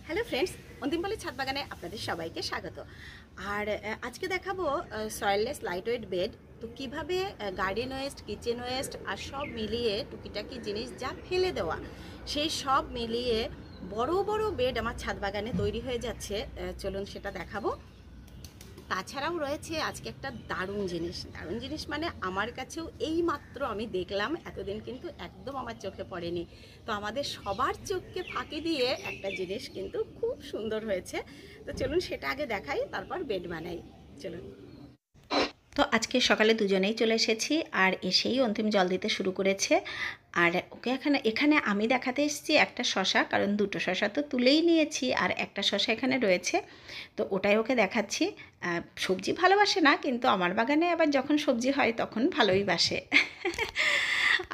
Hello friends, অন্তিমপালের ছাদ বাগানে আপনাদের সবাইকে স্বাগত। আর আজকে দেখাবো সয়েললেস লাইটওয়েট বেড। তো কিভাবে গার্ডেন ওয়েস্ট, কিচেন ওয়েস্ট আর সব মিলিয়ে টুকিটাকি জিনিস যা ফেলে দেওয়া সেই সব মিলিয়ে বড় বড় বেড আমার ছাদ বাগানে তৈরি হয়ে যাচ্ছে। চলুন সেটা দেখাবো। তাছাড়াও রয়েছে আজকে একটা দারুণ জিনিস মানে আমার কাছেও এই মাত্র আমি দেখলাম, এতদিন কিন্তু একদম আমার চোখে পড়েনি। তো আমাদের সবার চোখকে ফাঁকি দিয়ে একটা জিনিস কিন্তু খুব সুন্দর হয়েছে। তো চলুন সেটা আগে দেখাই, তারপর বেড বানাই। চলুন। তো আজকে সকালে দুজনেই চলে এসেছি আর এসেই অন্তিম জল দিতে শুরু করেছে। আর ওকে এখানে আমি দেখাতে এসেছি একটা শশা, কারণ দুটো শশা তো তুলেই নিয়েছি আর একটা শশা এখানে রয়েছে, তো ওটাই ওকে দেখাচ্ছি। সবজি ভালোবাসে না, কিন্তু আমার বাগানে আবার যখন সবজি হয় তখন ভালোই বাসে।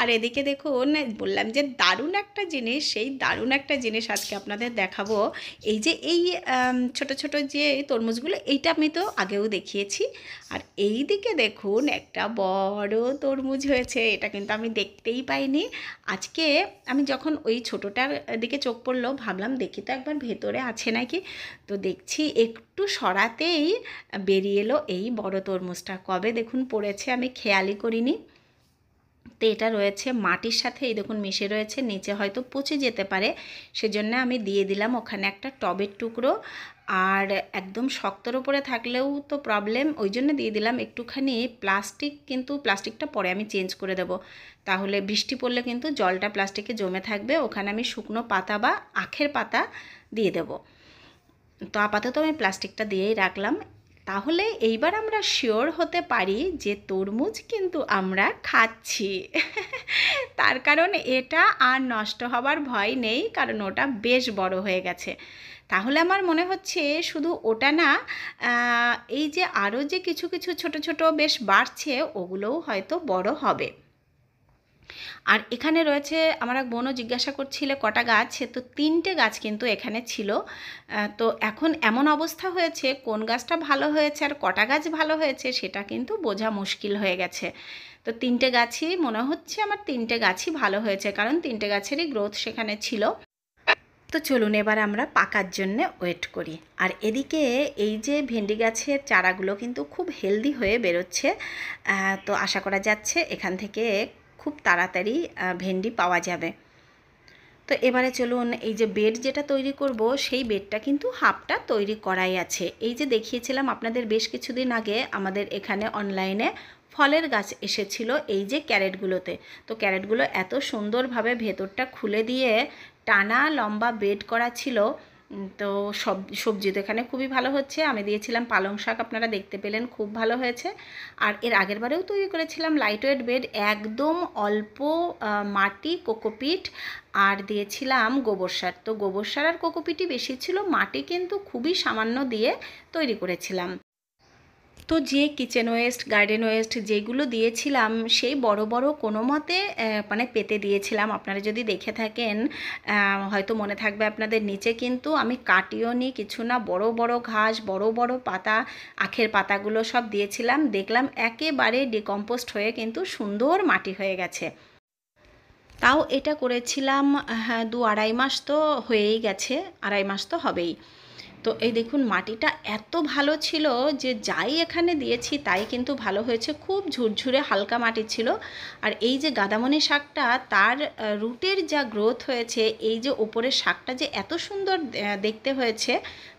আর এদিকে দেখুন, বললাম যে দারুণ একটা জিনিস, সেই দারুণ একটা জিনিস আজকে আপনাদের দেখাবো। এই ছোট ছোট যে তরমুজগুলো, এইটা আমি তো আগেও দেখিয়েছি। আর এই দিকে দেখুন একটা বড় তরমুজ হয়েছে, এটা কিন্তু আমি দেখতেই পাইনি। আজকে আমি যখন ওই ছোটোটার দিকে চোখ পড়লো, ভাবলাম দেখি তো একবার ভেতরে আছে নাকি। তো দেখছি একটু সরাতেই বেরিয়ে এলো এই বড় তরমুজটা। কবে দেখুন পড়েছে আমি খেয়ালই করিনি। তো এটা রয়েছে মাটির সাথে, এই দেখুন মিশে রয়েছে, নিচে হয়তো পচে যেতে পারে, সেজন্য আমি দিয়ে দিলাম ওখানে একটা টবের টুকরো। আর একদম শক্তর উপরে থাকলেও তো প্রবলেম, ওই জন্য দিয়ে দিলাম একটুখানি প্লাস্টিক, কিন্তু প্লাস্টিকটা পরে আমি চেঞ্জ করে দেব, তাহলে বৃষ্টি পড়লে কিন্তু জলটা প্লাস্টিকে জমে থাকবে। ওখানে আমি শুকনো পাতা বা আখের পাতা দিয়ে দেব। তো আপাতত আমি প্লাস্টিকটা দিয়েই রাখলাম। তাহলে এইবার আমরা শিওর হতে পারি যে তরমুজ কিন্তু আমরা খাচ্ছি। তার কারণ এটা আর নষ্ট হবার ভয় নেই, কারণ ওটা বেশ বড় হয়ে গেছে। তাহলে আমার মনে হচ্ছে শুধু ওটা না, এই যে আরও যে কিছু কিছু ছোট ছোট বেশ বাড়ছে, ওগুলোও হয়তো বড় হবে। আর এখানে রয়েছে, আমার এক বোনও জিজ্ঞাসা করছিলে কটা গাছ, তো 3টে গাছ কিন্তু এখানে ছিল। তো এখন এমন অবস্থা হয়েছে কোন গাছটা ভালো হয়েছে আর কটা গাছ ভালো হয়েছে সেটা কিন্তু বোঝা মুশকিল হয়ে গেছে। তো 3টে গাছই মনে হচ্ছে আমার, 3টে গাছই ভালো হয়েছে, কারণ 3টে গাছেরই গ্রোথ সেখানে ছিল। তো চলুন এবার আমরা পাকার জন্য ওয়েট করি। আর এদিকে এই যে ভেন্ডি গাছের চারাগুলো কিন্তু খুব হেলদি হয়ে বেরোচ্ছে। তো আশা করা যাচ্ছে এখান থেকে খুব তাড়াতাড়ি ভেন্ডি পাওয়া যাবে। তো এবারে চলুন, এই যে বেড যেটা তৈরি করব সেই বেডটা কিন্তু হাফটা তৈরি করাই আছে। এই যে দেখিয়েছিলাম আপনাদের বেশ কিছুদিন আগে, আমাদের এখানে অনলাইনে ফলের গাছ এসেছিল এই যে ক্যারেটগুলোতে। তো ক্যারেটগুলো এত সুন্দরভাবে ভেতরটা খুলে দিয়ে টানা লম্বা বেড করা ছিল। তো সবজি তো এখানে খুবই ভালো হচ্ছে। আমি দিয়েছিলাম পালং শাক, আপনারা দেখতে পেলেন খুব ভালো হয়েছে। আর এর আগের বারেও তৈরি করেছিলাম লাইটওয়েট বেড, একদম অল্প মাটি, কোকোপিট আর দিয়েছিলাম গোবর সার। তো গোবর সার আর কোকোপিটই বেশি ছিল, মাটি কিন্তু খুবই সামান্য দিয়ে তৈরি করেছিলাম। তো যে কিচেন ওয়েস্ট, গার্ডেন ওয়েস্ট যেগুলো দিয়েছিলাম সেই বড় বড় কোনো মতে মানে পেতে দিয়েছিলাম। আপনারা যদি দেখে থাকেন হয়তো মনে থাকবে আপনাদের, নিচে কিন্তু আমি কাটিও নি কিছু না, বড় বড় ঘাস, বড় বড় পাতা, আখের পাতাগুলো সব দিয়েছিলাম। দেখলাম একেবারে ডিকম্পোস্ট হয়ে কিন্তু সুন্দর মাটি হয়ে গেছে। তাও এটা করেছিলাম, হ্যাঁ 2-2.5 মাস তো হয়েই গেছে, 2.5 মাস তো হবেই। তো এই দেখুন মাটিটা এত ভালো ছিল যে যাই এখানে দিয়েছি তাই কিন্তু ভালো হয়েছে, খুব ঝুরঝুরে হালকা মাটি ছিল। আর এই যে গাদামনি শাকটা, তার রুটের যা গ্রোথ হয়েছে, এই যে ওপরের শাকটা যে এত সুন্দর দেখতে হয়েছে,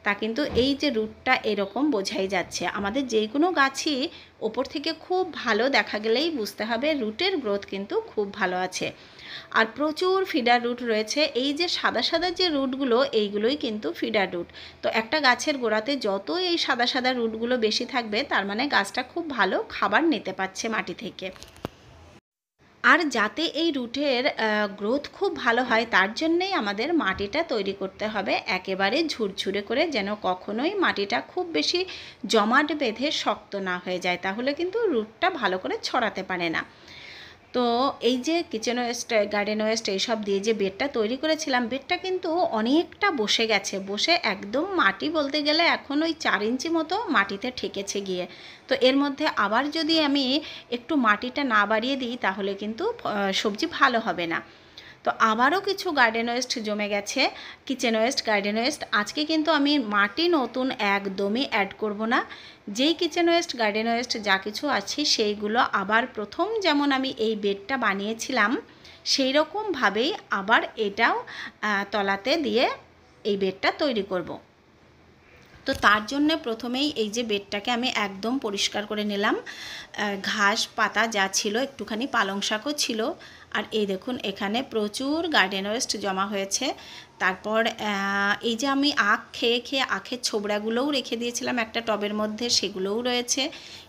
তা কিন্তু এই যে রুটটা এরকম বোঝাই যাচ্ছে। আমাদের যে কোনো গাছই ওপর থেকে খুব ভালো দেখা গেলেই বুঝতে হবে রুটের গ্রোথ কিন্তু খুব ভালো আছে। আর প্রচুর ফিডার রুট রয়েছে, এই যে সাদা সাদা যে রুটগুলো, এইগুলোই কিন্তু ফিডার রুট। তো একটা গাছের গোড়াতে যত এই সাদা সাদা রুটগুলো বেশি থাকবে, তার মানে গাছটা খুব ভালো খাবার নিতে পারছে মাটি থেকে। আর যাতে এই রুটের গ্রোথ খুব ভালো হয়, তার জন্যেই আমাদের মাটিটা তৈরি করতে হবে একেবারে ঝুরঝুরে করে, যেন কখনোই মাটিটা খুব বেশি জমাট বেঁধে শক্ত না হয়ে যায়, তাহলে কিন্তু রুটটা ভালো করে ছড়াতে পারে না। তো এই যে কিচেন ওয়েস্ট, গার্ডেন ওয়েস্ট এইসব দিয়ে যে বেডটা তৈরি করেছিলাম, বেডটা কিন্তু অনেকটা বসে গেছে, বসে একদম মাটি বলতে গেলে এখন ওই 4 ইঞ্চি মতো মাটিতে ঠেকেছে গিয়ে। তো এর মধ্যে আবার যদি আমি একটু মাটিটা না বাড়িয়ে দিই, তাহলে কিন্তু সবজি ভালো হবে না। তো আবারও কিছু গার্ডেন ওয়েস্ট জমে গেছে, কিচেন ওয়েস্ট, গার্ডেন ওয়েস্ট। আজকে কিন্তু আমি মাটি নতুন একদমই অ্যাড করব না। যেই কিচেন ওয়েস্ট, গার্ডেন ওয়েস্ট যা কিছু আছে সেইগুলো আবার প্রথম যেমন আমি এই বেডটা বানিয়েছিলাম সেই রকমভাবেই আবার এটাও তলাতে দিয়ে এই বেডটা তৈরি করব। তো তার জন্য প্রথমেই এই যে বেডটাকে আমি একদম পরিষ্কার করে নিলাম। ঘাস পাতা যা ছিল, একটুখানি পালং শাকও ছিল, আর এই দেখুন এখানে প্রচুর গার্ডেন ওয়েস্ট জমা হয়েছে। তারপর এই যে আমি আখ খেয়ে খেয়ে আখের ছোবড়াগুলোও রেখে দিয়েছিলাম একটা টবের মধ্যে, সেগুলোও রয়েছে।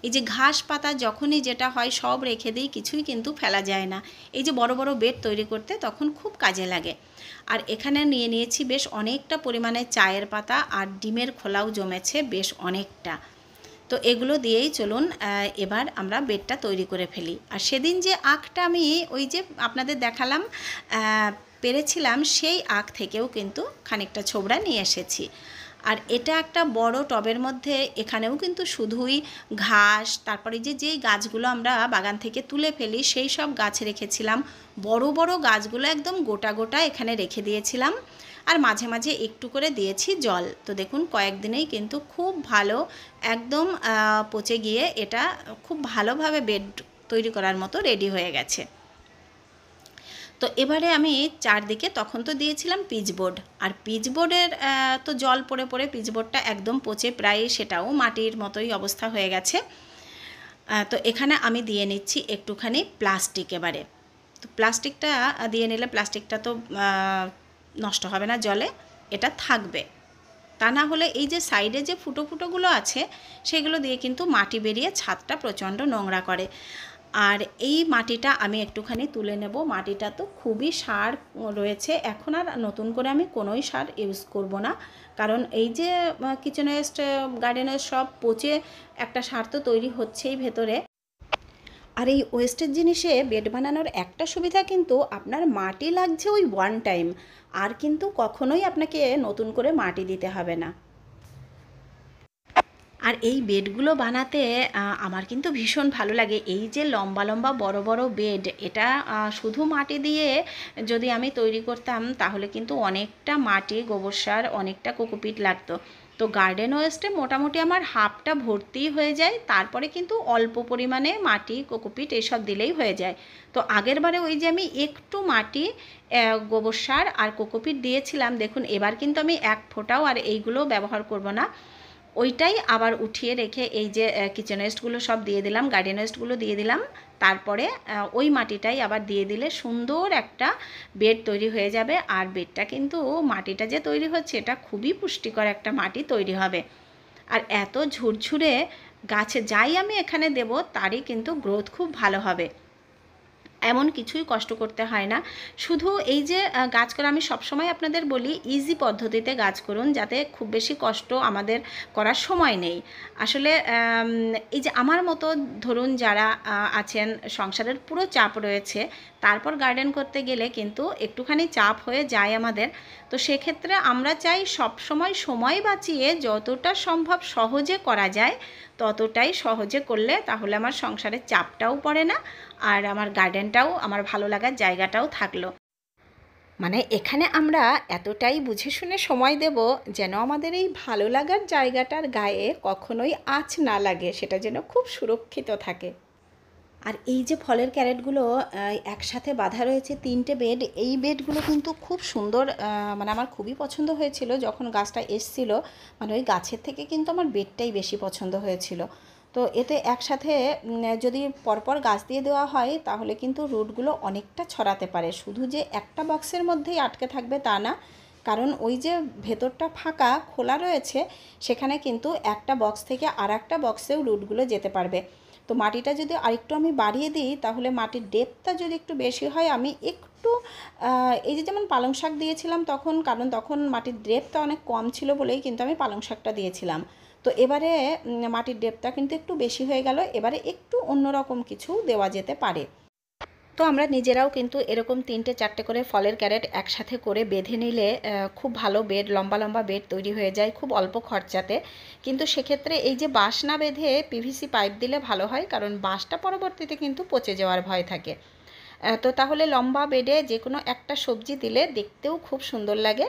এই যে ঘাস পাতা যখনই যেটা হয় সব রেখে দিই, কিছুই কিন্তু ফেলা যায় না। এই যে বড় বড় বেড তৈরি করতে তখন খুব কাজে লাগে। আর এখানে নিয়ে নিয়েছি বেশ অনেকটা পরিমাণে চায়ের পাতা, আর ডিমের খোলাও জমেছে বেশ অনেকটা। তো এগুলো দিয়েই চলুন এবার আমরা বেডটা তৈরি করে ফেলি। আর সেদিন যে আখটা আমি ওই যে আপনাদের দেখালাম পেরেছিলাম, সেই আখ থেকেও কিন্তু খানিকটা ছোবড়া নিয়ে এসেছি। আর এটা একটা বড় টবের মধ্যে, এখানেও কিন্তু শুধুই ঘাস, তারপরে যেই গাছগুলো আমরা বাগান থেকে তুলে ফেলি সেই সব গাছ রেখেছিলাম। বড় বড় গাছগুলো একদম গোটা গোটা এখানে রেখে দিয়েছিলাম, আর মাঝে মাঝে একটু করে দিয়েছি জল। তো দেখুন কয়েকদিনেই কিন্তু খুব ভালো একদম পচে গিয়ে এটা খুব ভালোভাবে বেড তৈরি করার মতো রেডি হয়ে গেছে। তো এবারে আমি চারদিকে তখন তো দিয়েছিলাম পিচবোর্ড, আর পিচবোর্ডের তো জল পড়ে পড়ে পিচবোর্ডটা একদম পচে প্রায় সেটাও মাটির মতোই অবস্থা হয়ে গেছে। তো এখানে আমি দিয়ে নিচ্ছি একটুখানি প্লাস্টিক এবারে। তো প্লাস্টিকটা দিয়ে নিলে প্লাস্টিকটা তো নষ্ট হবে না জলে, এটা থাকবে। তা না হলে এই যে সাইডে যে ফুটো ফুটোগুলো আছে সেগুলো দিয়ে কিন্তু মাটি বেরিয়ে ছাদটা প্রচণ্ড নোংরা করে। আর এই মাটিটা আমি একটুখানি তুলে নেব। মাটিটা তো খুবই সার রয়েছে, এখন আর নতুন করে আমি কোনোই সার ইউজ করব না, কারণ এই যে কিচেন ওয়েস্ট, গার্ডেন ওয়েস্ট সব পচে একটা সার তো তৈরি হচ্ছেই ভেতরে। আর এই ওয়েস্টের জিনিসে বেড বানানোর একটা সুবিধা কিন্তু আপনার মাটি লাগছে ওই ওয়ান টাইম, আর কিন্তু কখনোই আপনাকে নতুন করে মাটি দিতে হবে না। আর এই বেডগুলো বানাতে আমার কিন্তু ভীষণ ভালো লাগে। এই যে লম্বা লম্বা বড় বড় বেড, এটা শুধু মাটি দিয়ে যদি আমি তৈরি করতাম তাহলে কিন্তু অনেকটা মাটি, গোবর সার, অনেকটা কোকোপিট লাগতো। তো গার্ডেন ওয়েস্টে মোটামুটি আমার হাফটা ভর্তি হয়ে যায়, তারপরে কিন্তু অল্প পরিমাণে মাটি, কোকোপিট এসব দিলেই হয়ে যায়। তো আগের বারে ওই যে আমি একটু মাটি, গোবর সার আর কোকোপিট দিয়েছিলাম, দেখুন এবার কিন্তু আমি এক ফোঁটাও আর এইগুলো ব্যবহার করব না। ওইটাই আবার উঠিয়ে রেখে এই যে কিচেন ওয়েস্টগুলো সব দিয়ে দিলাম, গার্ডেন ওয়েস্টগুলো দিয়ে দিলাম, তারপরে ওই মাটিটাই আবার দিয়ে দিলে সুন্দর একটা বেড তৈরি হয়ে যাবে। আর বেডটা কিন্তু মাটিটা যে তৈরি হচ্ছে এটা খুবই পুষ্টিকর একটা মাটি তৈরি হবে। আর এত ঝুরঝুরে গাছে যাই আমি এখানে দেব তারই কিন্তু গ্রোথ খুব ভালো হবে, এমন কিছুই কষ্ট করতে হয় না। শুধু এই যে গাছ করা, আমি সবসময় আপনাদের বলি ইজি পদ্ধতিতে গাছ করুন, যাতে খুব বেশি কষ্ট আমাদের করার সময় নেই। আসলে এই যে আমার মতো ধরুন যারা আছেন, সংসারের পুরো চাপ রয়েছে, তারপর গার্ডেন করতে গেলে কিন্তু একটুখানি চাপ হয়ে যায় আমাদের। তো সেক্ষেত্রে আমরা চাই সবসময় সময় বাঁচিয়ে যতটা সম্ভব সহজে করা যায় ততটাই সহজে করলে, তাহলে আমার সংসারের চাপটাও পড়ে না, আর আমার গার্ডেনটাও, আমার ভালো লাগার জায়গাটাও থাকলো। মানে এখানে আমরা এতটাই বুঝে শুনে সময় দেব যেন আমাদের এই ভালো লাগার জায়গাটার গায়ে কখনোই আঁচ না লাগে, সেটা যেন খুব সুরক্ষিত থাকে। আর এই যে ফলের ক্যারেটগুলো একসাথে বাঁধা রয়েছে 3টে বেড, এই বেডগুলো কিন্তু খুব সুন্দর, মানে আমার খুবই পছন্দ হয়েছিল যখন গাছটা এসছিল। মানে ওই গাছের থেকে কিন্তু আমার বেডটাই বেশি পছন্দ হয়েছিল। তো এতে একসাথে যদি পরপর গাছ দিয়ে দেওয়া হয় তাহলে কিন্তু রুটগুলো অনেকটা ছড়াতে পারে। শুধু যে একটা বক্সের মধ্যেই আটকে থাকবে তা না, কারণ ওই যে ভেতরটা ফাঁকা খোলা রয়েছে, সেখানে কিন্তু একটা বক্স থেকে আর একটা বক্সেও রুটগুলো যেতে পারবে। তো মাটিটা যদি আরেকটু আমি বাড়িয়ে দিই তাহলে মাটির ডেপথটা যদি একটু বেশি হয়, আমি একটু এই যে যেমন পালং শাক দিয়েছিলাম তখন, কারণ তখন মাটির ডেপথটা অনেক কম ছিল বলেই কিন্তু আমি পালং শাকটা দিয়েছিলাম। তো এবারে মাটির ডেপথটা কিন্তু একটু বেশি হয়ে গেল, এবারে একটু অন্যরকম কিছু দেওয়া যেতে পারে। তো আমরা নিজেরাও কিন্তু এরকম 3টে-4টে করে ফলের ক্যারেট একসাথে করে বেঁধে নিলে খুব ভালো বেড, লম্বা লম্বা বেড তৈরি হয়ে যায় খুব অল্প খরচাতে। কিন্তু সেক্ষেত্রে এই যে বাঁশ না বেঁধে পিভিসি পাইপ দিলে ভালো হয়, কারণ বাঁশটা পরবর্তীতে কিন্তু পচে যাওয়ার ভয় থাকে। তো তাহলে লম্বা বেডে যে কোনো একটা সবজি দিলে দেখতেও খুব সুন্দর লাগে।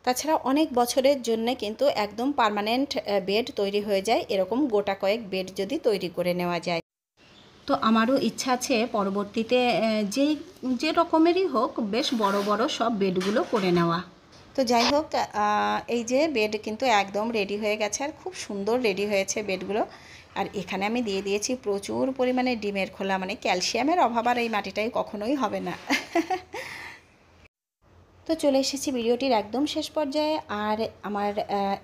তাছাড়া অনেক বছরের জন্য কিন্তু একদম পার্মানেন্ট বেড তৈরি হয়ে যায় এরকম গোটা কয়েক বেড যদি তৈরি করে নেওয়া যায়। তো আমারও ইচ্ছা আছে পরবর্তীতে যে রকমেরই হোক বেশ বড় বড় সব বেডগুলো করে নেওয়া। তো যাই হোক, এই যে বেড কিন্তু একদম রেডি হয়ে গেছে আর খুব সুন্দর রেডি হয়েছে বেডগুলো। আর এখানে আমি দিয়ে দিয়েছি প্রচুর পরিমাণে ডিমের খোলা, মানে ক্যালসিয়ামের অভাব আর এই মাটিটাই কখনোই হবে না। তো চলে এসেছি ভিডিওটির একদম শেষ পর্যায়ে। আর আমার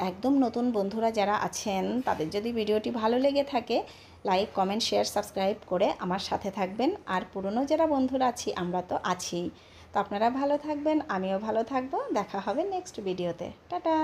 একদম নতুন বন্ধুরা যারা আছেন তাদের যদি ভিডিওটি ভালো লেগে থাকে লাইক কমেন্ট শেয়ার সাবস্ক্রাইব করে আমার সাথে থাকবেন। আর পুরনো যারা বন্ধুরা আছি আমরা তো আছি, তো আপনারা ভালো থাকবেন, আমিও ভালো থাকবো। দেখা হবে নেক্সট ভিডিওতে। টাটা।